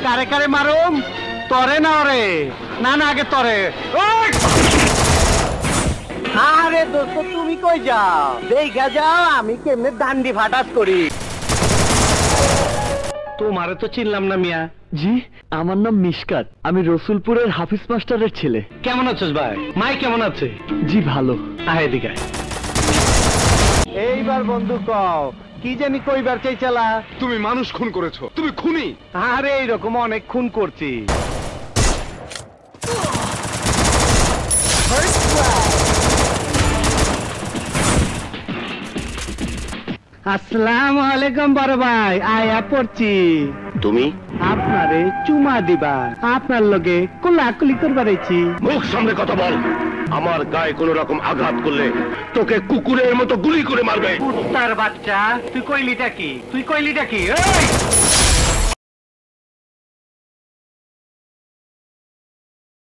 কারে কারে মারুম তরে না ওরে না না আগে তরে আরে দোস্ত তুমি কই যাও দেখা যাও আমি কেমনে ডান্ডি ফাটাস করি তোমারে তো চিনলাম না মিয়া জি আমার নাম মিশকাত আমি রসুলপুরের হাফিজ মাস্টারের ছেলে কেমন আছিস ভাই মাই কেমন আছে জি ভালো আয় এদিকে এইবার বন্ধু কও কি জানি কইবার চাইছালা তুমি মানুষ খুন করেছো তুমি খুনি আরে এইরকম অনেক খুন করছি আসসালামু আলাইকুম বড় ভাই আয়া পড়ছি তুমি আপনারে চুমা দিবা আপনার লগে কোলাকুলি করবার আইছি মুখ সামনে কথা বল আমার গায়ে কোন রকম আঘাত করলে তোকে কুকুরের মতো গুলি করে মারবে কুত্তার বাচ্চা তুই কইলিটা কি এই